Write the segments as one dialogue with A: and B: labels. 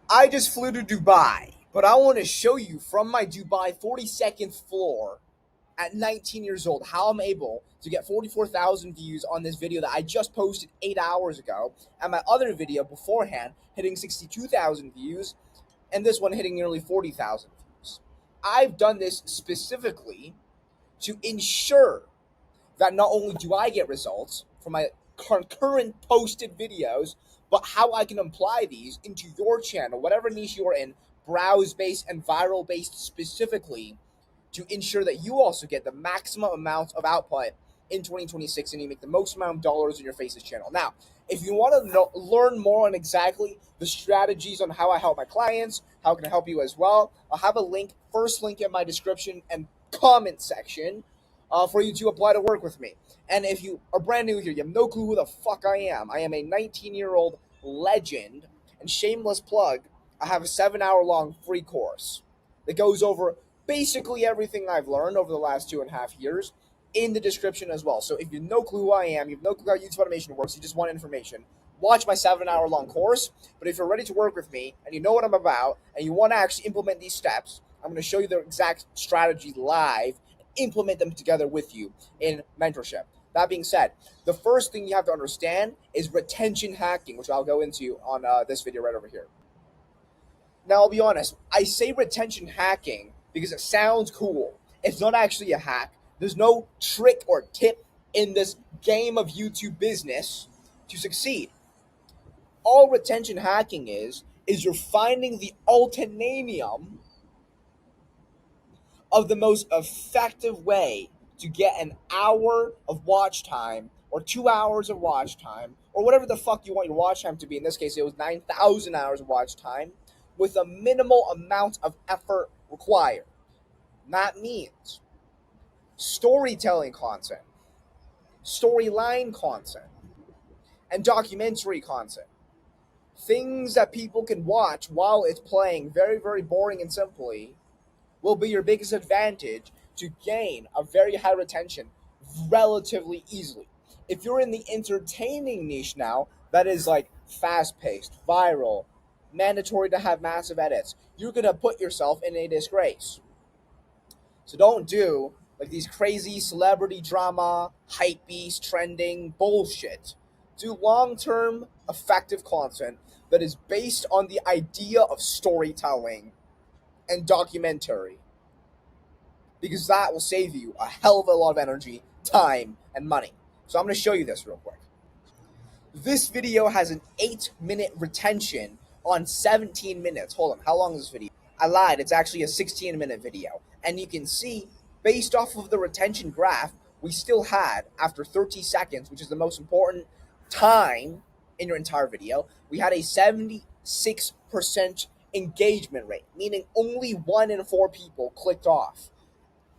A: I just flew to Dubai, but I want to show you from my Dubai 42nd floor at 19 years old how I'm able to get 44,000 views on this video that I just posted 8 hours ago, and my other video beforehand hitting 62,000 views, and this one hitting nearly 40,000 views. I've done this specifically to ensure that not only do I get results from my current posted videos, but how I can apply these into your channel, whatever niche you're in, browse based and viral based specifically, to ensure that you also get the maximum amount of output in 2026 and you make the most amount of dollars in your Faces channel. Now, if you want to learn more on exactly the strategies on how I help my clients, how can I help you as well, I'll have a link, first link in my description and comment section for you to apply to work with me. And if you are brand new here, you have no clue who the fuck I am. I am a 19-year-old legend, and shameless plug, I have a 7-hour long free course that goes over basically everything I've learned over the last 2.5 years in the description as well. So if you have no clue who I am, you have no clue how YouTube automation works, you just want information, watch my 7-hour long course. But if you're ready to work with me and you know what I'm about and you want to actually implement these steps, I'm going to show you the exact strategy live, implement them together with you in mentorship. That being said, the first thing you have to understand is retention hacking, which I'll go into on this video right over here. Now, I'll be honest, I say retention hacking because it sounds cool. It's not actually a hack. There's no trick or tip in this game of YouTube business to succeed. All retention hacking is you're finding the alternative of the most effective way to get an hour of watch time or 2 hours of watch time or whatever the fuck you want your watch time to be. In this case, it was 9,000 hours of watch time with a minimal amount of effort required. That means storytelling content, storyline content, and documentary content. Things that people can watch while it's playing very, very boring and simply will be your biggest advantage to gain a very high retention relatively easily. If you're in the entertaining niche now, that is like fast paced, viral, mandatory to have massive edits, you're going to put yourself in a disgrace. So don't do like these crazy celebrity drama, hype beast, trending bullshit. Do long term effective content that is based on the idea of storytelling and documentary, because that will save you a hell of a lot of energy, time, and money. So I'm going to show you this real quick. This video has an 8-minute retention on 17 minutes. Hold on, how long is this video? I lied, it's actually a 16-minute video. And you can see, based off of the retention graph, we still had, after 30 seconds, which is the most important time in your entire video, we had a 76% engagement rate, meaning only 1 in 4 people clicked off.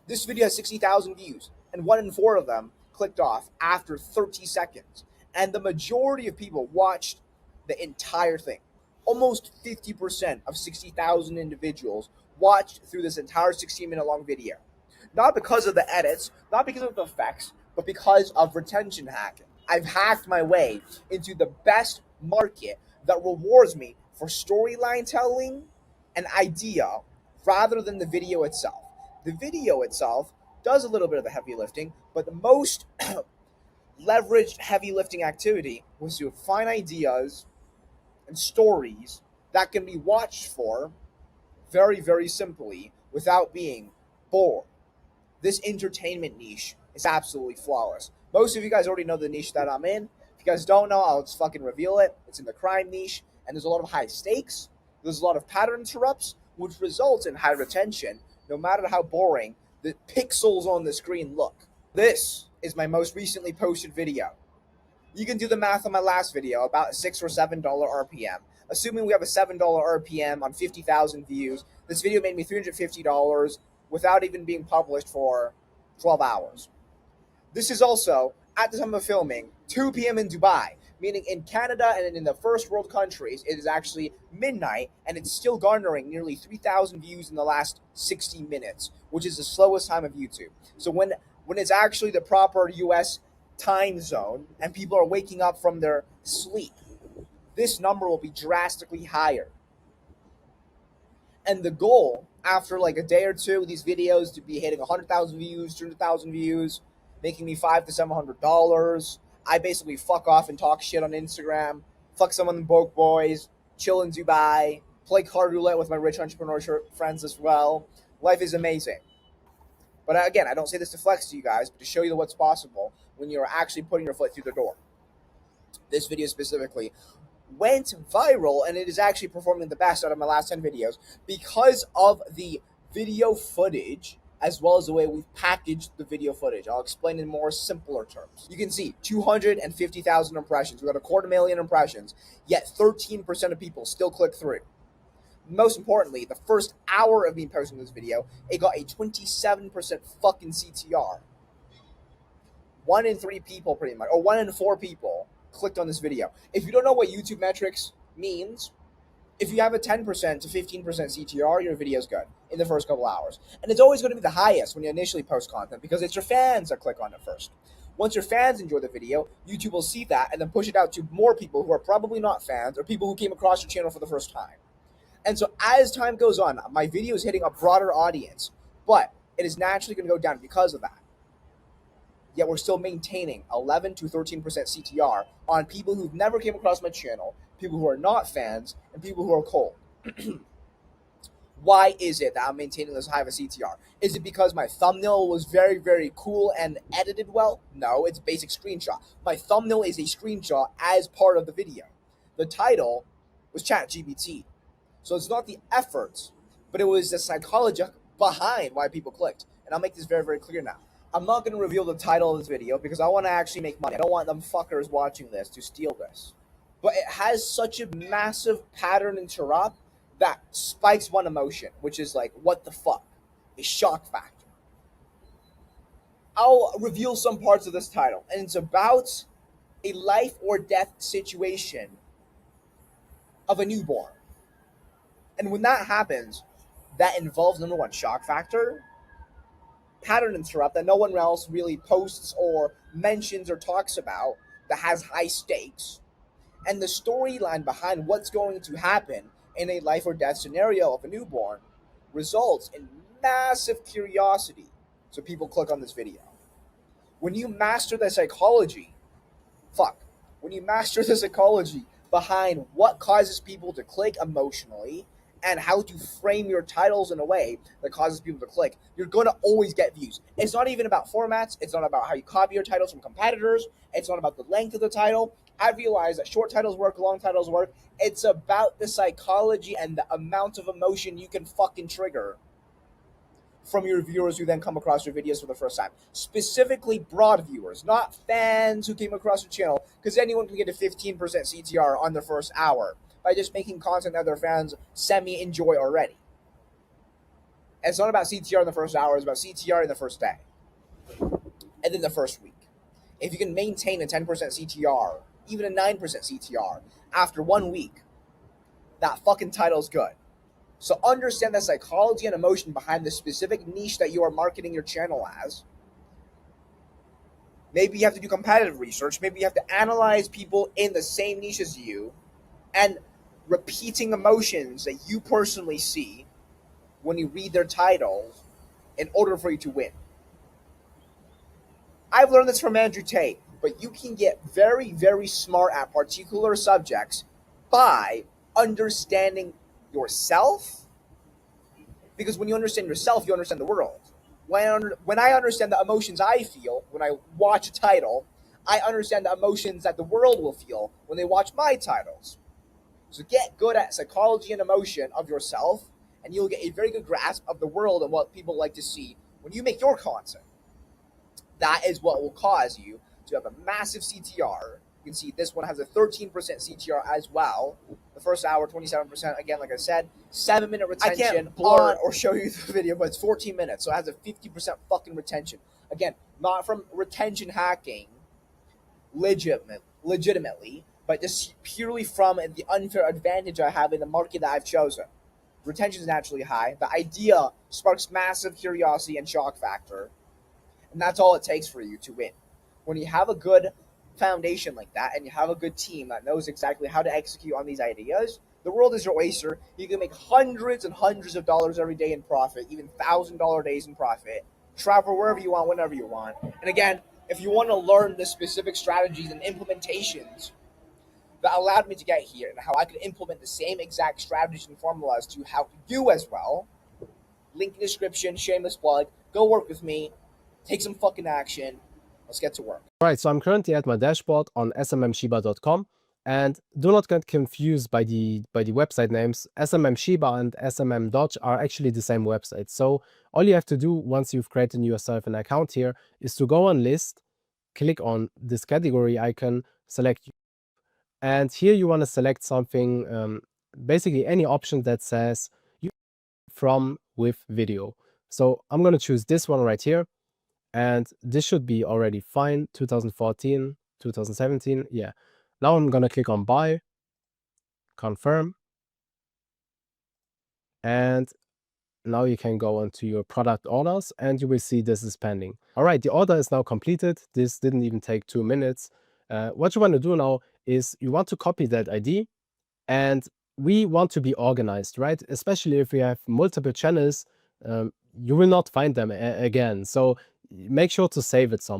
A: This video has 60,000 views, and 1 in 4 of them clicked off after 30 seconds. And the majority of people watched the entire thing. Almost 50% of 60,000 individuals watched through this entire 16-minute long video. Not because of the edits, not because of the effects, but because of retention hacking. I've hacked my way into the best market that rewards me for storyline telling and idea rather than the video itself. The video itself does a little bit of the heavy lifting, but the most leveraged heavy lifting activity was to find ideas and stories that can be watched for very, very simply without being bored. This entertainment niche is absolutely flawless. Most of you guys already know the niche that I'm in. If you guys don't know, I'll just fucking reveal it. It's in the crime niche, and there's a lot of high stakes. There's a lot of pattern interrupts, which results in high retention, no matter how boring the pixels on the screen look. This is my most recently posted video. You can do the math on my last video, about $6 or $7 RPM. Assuming we have a $7 RPM on 50,000 views, this video made me $350 without even being published for 12 hours. This is also, at the time of filming, 2 p.m. in Dubai, meaning in Canada and in the first world countries, it is actually midnight, and it's still garnering nearly 3,000 views in the last 60 minutes, which is the slowest time of YouTube. So when it's actually the proper US time zone and people are waking up from their sleep, this number will be drastically higher. And the goal, after like a day or two, these videos to be hitting 100,000 views, 200,000 views, making me $500 to $700. I basically fuck off and talk shit on Instagram, fuck someone in Broke Boys, chill in Dubai, play card roulette with my rich entrepreneur friends as well. Life is amazing. But again, I don't say this to flex to you guys, but to show you what's possible when you're actually putting your foot through the door. This video specifically went viral, and it is actually performing the best out of my last 10 videos because of the video footage as well as the way we've packaged the video footage. I'll explain in more simpler terms. You can see 250,000 impressions. We got 250,000 impressions, yet 13% of people still click through. Most importantly, the first hour of me posting this video, it got a 27% fucking CTR. 1 in 3 people pretty much, or 1 in 4 people clicked on this video. If you don't know what YouTube metrics means, if you have a 10% to 15% CTR, your video's good in the first couple hours. And it's always going to be the highest when you initially post content because it's your fans that click on it first. Once your fans enjoy the video, YouTube will see that and then push it out to more people who are probably not fans or people who came across your channel for the first time. And so as time goes on, my video is hitting a broader audience, but it is naturally going to go down because of that. Yet we're still maintaining 11 to 13% CTR on people who've never came across my channel, people who are not fans, and people who are cold. Why is it that I'm maintaining this high of a CTR? Is it because my thumbnail was very, very cool and edited well? No, it's a basic screenshot. My thumbnail is a screenshot as part of the video. The title was ChatGPT. So it's not the effort, but it was the psychology behind why people clicked. And I'll make this very, very clear now. I'm not going to reveal the title of this video because I want to actually make money. I don't want them fuckers watching this to steal this. But it has such a massive pattern interrupt that spikes one emotion, which is like, what the fuck? A shock factor. I'll reveal some parts of this title, and it's about a life or death situation of a newborn. And when that happens, that involves, number one, shock factor, pattern interrupt that no one else really posts or mentions or talks about that has high stakes, and the storyline behind what's going to happen in a life or death scenario of a newborn results in massive curiosity. So people click on this video. When you master the psychology, when you master the psychology behind what causes people to click emotionally and how to frame your titles in a way that causes people to click, you're going to always get views. It's not even about formats. It's not about how you copy your titles from competitors. It's not about the length of the title. I realize that short titles work, long titles work. It's about the psychology and the amount of emotion you can fucking trigger from your viewers who then come across your videos for the first time. Specifically broad viewers, not fans who came across your channel, because anyone can get a 15% CTR on their first hour by just making content that their fans semi-enjoy already. It's not about CTR in the first hour, it's about CTR in the first day. And then the first week. If you can maintain a 10% CTR, even a 9% CTR, after 1 week, that fucking title's good. So understand the psychology and emotion behind the specific niche that you are marketing your channel as. Maybe you have to do competitive research. Maybe you have to analyze people in the same niche as you and repeating emotions that you personally see when you read their titles in order for you to win. I've learned this from Andrew Tate, but you can get very, very smart at particular subjects by understanding yourself. Because when you understand yourself, you understand the world. When I understand the emotions I feel when I watch a title, I understand the emotions that the world will feel when they watch my titles. So get good at psychology and emotion of yourself, and you'll get a very good grasp of the world and what people like to see when you make your content. That is what will cause you to have a massive CTR. You can see this one has a 13% CTR as well. The first hour, 27%. Again, like I said, 7-minute retention. I can't blur or show you the video, but it's 14 minutes, so it has a 50% fucking retention. Again, not from retention hacking, legitimately, but just purely from the unfair advantage I have in the market that I've chosen. Retention is naturally high. The idea sparks massive curiosity and shock factor. And that's all it takes for you to win. When you have a good foundation like that and you have a good team that knows exactly how to execute on these ideas, The world is your oyster. You can make hundreds and hundreds of dollars every day in profit, even $1,000 days in profit. Travel wherever you want, whenever you want. And again, if you want to learn the specific strategies and implementations that allowed me to get here and how I could implement the same exact strategies and formulas to help you as well, link in the description, shameless plug. Go work with me. Take some fucking action. Let's get to work.
B: All right, so I'm currently at my dashboard on smmshiba.com, and do not get confused by the website names. SMM Shiba and SMM Dodge are actually the same website. So all you have to do once you've created yourself an account here is to go on list, click on this category icon, select, and here you want to select something, basically any option that says you from with video. So I'm going to choose this one right here. And this should be already fine. 2014, 2017. Yeah. Now I'm going to click on buy, confirm. And now you can go onto your product orders and you will see this is pending. All right, the order is now completed. This didn't even take 2 minutes. What you want to do now is you want to copy that ID, and we want to be organized, right? Especially if we have multiple channels, you will not find them again. So make sure to save it somewhere.